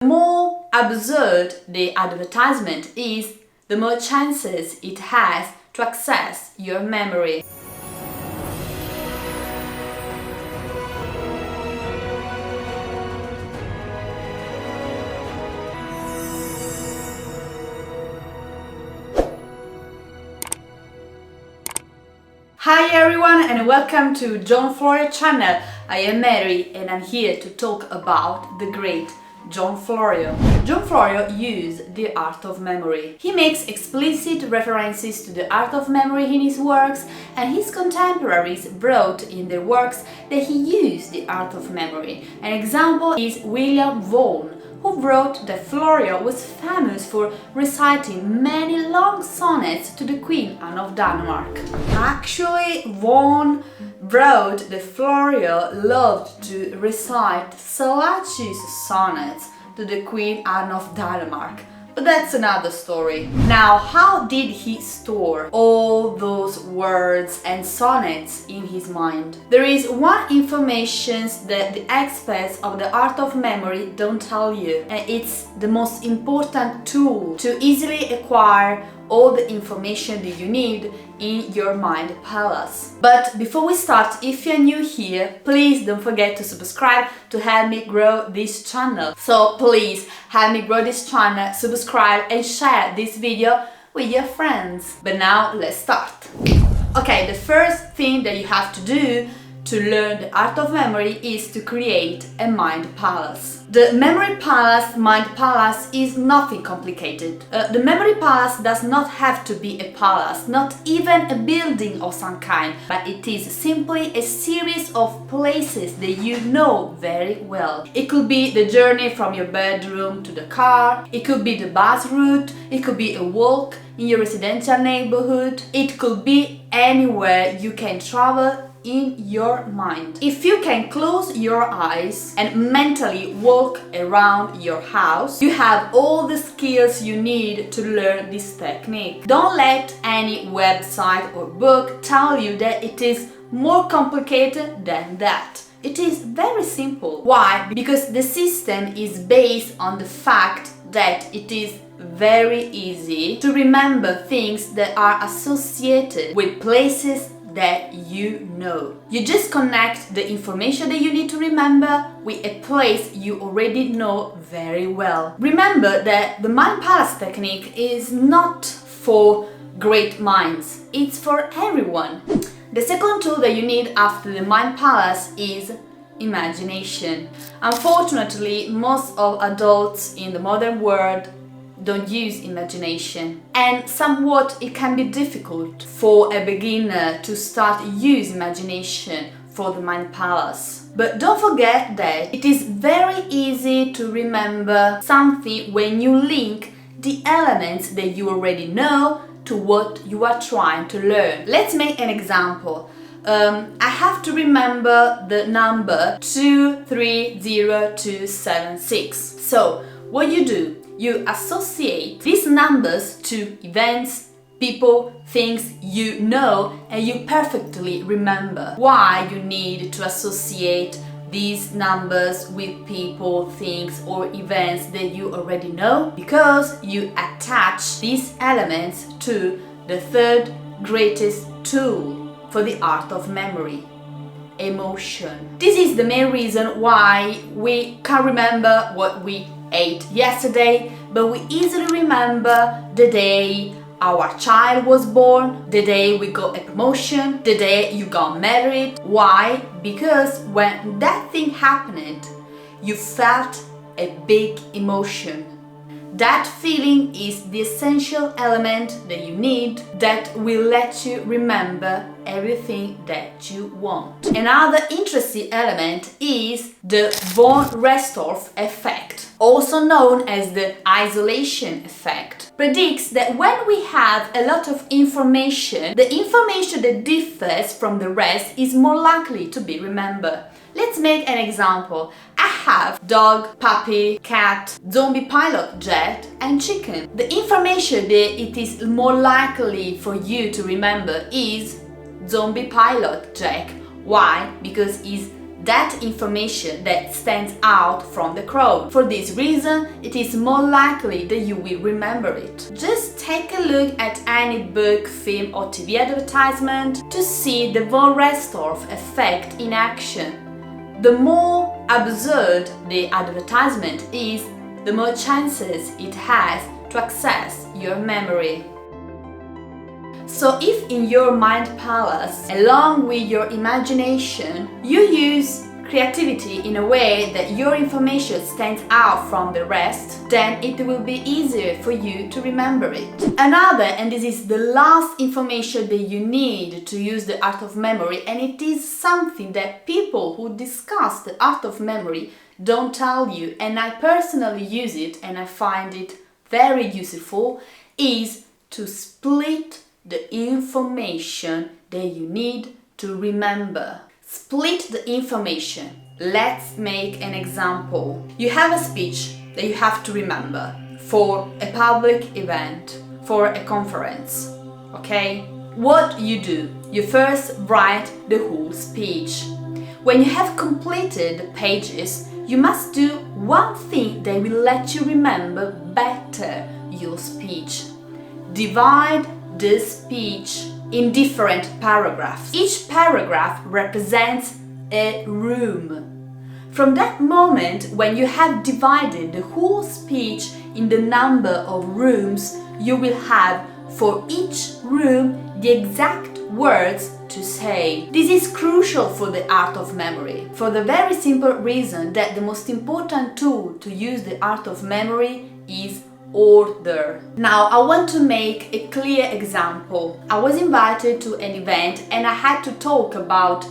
The more absurd the advertisement is, the more chances it has to access your memory. Hi everyone and welcome to John Florio channel. I am Mary and I'm here to talk about the great John Florio. John Florio used the art of memory. He makes explicit references to the art of memory in his works, and his contemporaries brought in their works that he used the art of memory. An example is William Vaughan, who wrote that Florio was famous for reciting many long sonnets to the Queen Anne of Denmark. Actually, Vaughan wrote that Florio loved to recite salacious sonnets to the Queen Anne of Denmark. But that's another story. Now, how did he store all those words and sonnets in his mind? There is one information that the experts of the art of memory don't tell you, and it's the most important tool to easily acquire all the information that you need in your mind palace. But before we start, if you're new here, please don't forget to subscribe to help me grow this channel. So please help me grow this channel, subscribe and share this video with your friends. But now let's start. Okay, the first thing that you have to do to learn the art of memory is to create a mind palace. The memory palace, mind palace, is nothing complicated. The memory palace does not have to be a palace, not even a building of some kind, but it is simply a series of places that you know very well. It could be the journey from your bedroom to the car, it could be the bus route, it could be a walk in your residential neighborhood, it could be anywhere you can travel in your mind. If you can close your eyes and mentally walk around your house, you have all the skills you need to learn this technique. Don't let any website or book tell you that it is more complicated than that. It is very simple. Why? Because the system is based on the fact that it is very easy to remember things that are associated with places that you know. You just connect the information that you need to remember with a place you already know very well. Remember that the mind palace technique is not for great minds, it's for everyone. The second tool that you need after the mind palace is imagination. Unfortunately, most of adults in the modern world don't use imagination, and somewhat it can be difficult for a beginner to start use imagination for the mind palace. But don't forget that it is very easy to remember something when you link the elements that you already know to what you are trying to learn. Let's make an example. I have to remember the number 230276. So what you do, you associate these numbers to events, people, things you know, and you perfectly remember. Why you need to associate these numbers with people, things, or events that you already know? Because you attach these elements to the third greatest tool for the art of memory: emotion. This is the main reason why we can't remember what we ate yesterday, but we easily remember the day our child was born, the day we got a promotion, the day you got married. Why? Because when that thing happened, you felt a big emotion. That feeling is the essential element that you need that will let you remember everything that you want. Another interesting element is the Restorph Effect, also known as the isolation effect. Predicts that when we have a lot of information, the information that differs from the rest is more likely to be remembered. Let's make an example. I have dog, puppy, cat, zombie pilot jet and chicken. The information that it is more likely for you to remember is zombie pilot jet. Why? Because it's that information that stands out from the crowd. For this reason, it is more likely that you will remember it. Just take a look at any book, film or TV advertisement to see the Von Restorph effect in action. The more absurd the advertisement is, the more chances it has to access your memory. So if in your mind palace, along with your imagination, you use creativity in a way that your information stands out from the rest, then it will be easier for you to remember it. Another, and this is the last information that you need to use the art of memory, and it is something that people who discuss the art of memory don't tell you, and I personally use it and I find it very useful, is to split the information that you need to remember. Split the information. Let's make an example. You have a speech that you have to remember for a public event, for a conference, okay? What you do? You first write the whole speech. When you have completed the pages, you must do one thing that will let you remember better your speech. Divide the speech in different paragraphs. Each paragraph represents a room. From that moment, when you have divided the whole speech in the number of rooms, you will have for each room the exact words to say. This is crucial for the art of memory, for the very simple reason that the most important tool to use the art of memory is order. Now I want to make a clear example. I was invited to an event and I had to talk about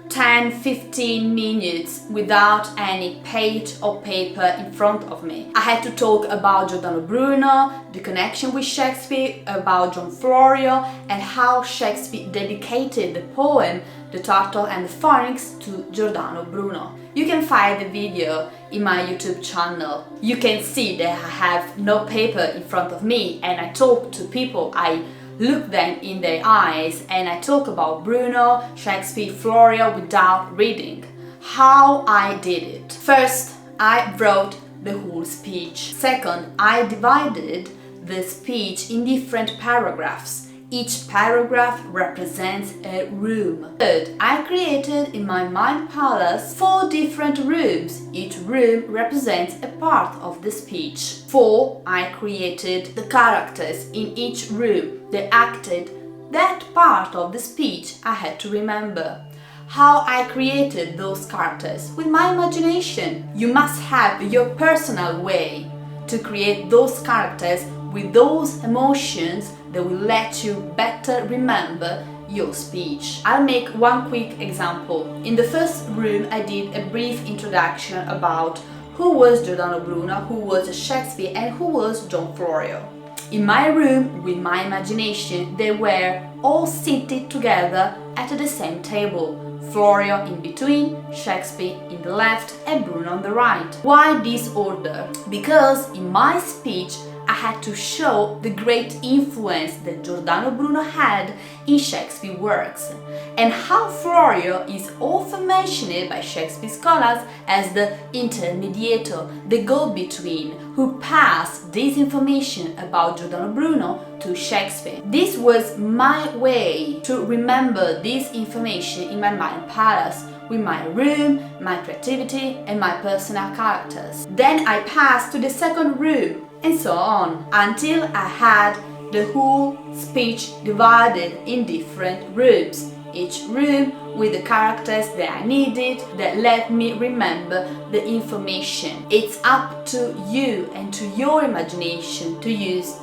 10-15 minutes without any page or paper in front of me. I had to talk about Giordano Bruno, the connection with Shakespeare, about John Florio, and how Shakespeare dedicated the poem The Turtle and the Phoenix to Giordano Bruno. You can find the video in my YouTube channel. You can see that I have no paper in front of me and I talk to people, I look them in their eyes and I talk about Bruno, Shakespeare, Florio without reading. How I did it. First, I wrote the whole speech. Second, I divided the speech in different paragraphs. Each paragraph represents a room. Third, I created in my mind palace 4 different rooms. Each room represents a part of the speech. 4, I created the characters in each room. They acted that part of the speech I had to remember. How I created those characters? With my imagination. You must have your personal way to create those characters with those emotions that will let you better remember your speech. I'll make one quick example. In the first room I did a brief introduction about who was Giordano Bruno, who was Shakespeare and who was John Florio. In my room, with my imagination, they were all seated together at the same table. Florio in between, Shakespeare in the left and Bruno on the right. Why this order? Because in my speech I had to show the great influence that Giordano Bruno had in Shakespeare works, and how Florio is often mentioned by Shakespeare scholars as the intermediator, the go-between, who passed this information about Giordano Bruno to Shakespeare. This was my way to remember this information in my mind palace, with my room, my creativity and my personal characters. Then I passed to the second room, and so on, until I had the whole speech divided in different rooms, each room with the characters that I needed, that let me remember the information. It's up to you and to your imagination to use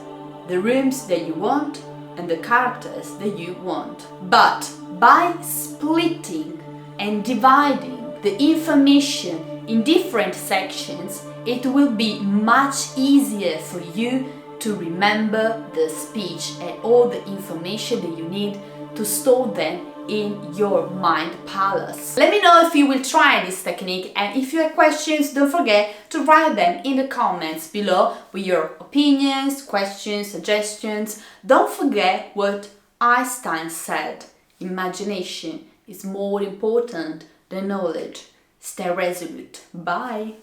the rooms that you want and the characters that you want. But by splitting and dividing the information in different sections, it will be much easier for you to remember the speech and all the information that you need to store them in your mind palace. Let me know if you will try this technique, and if you have questions, don't forget to write them in the comments below with your opinions, questions, suggestions. Don't forget what Einstein said: imagination is more important than the knowledge. Stay resolute. Bye!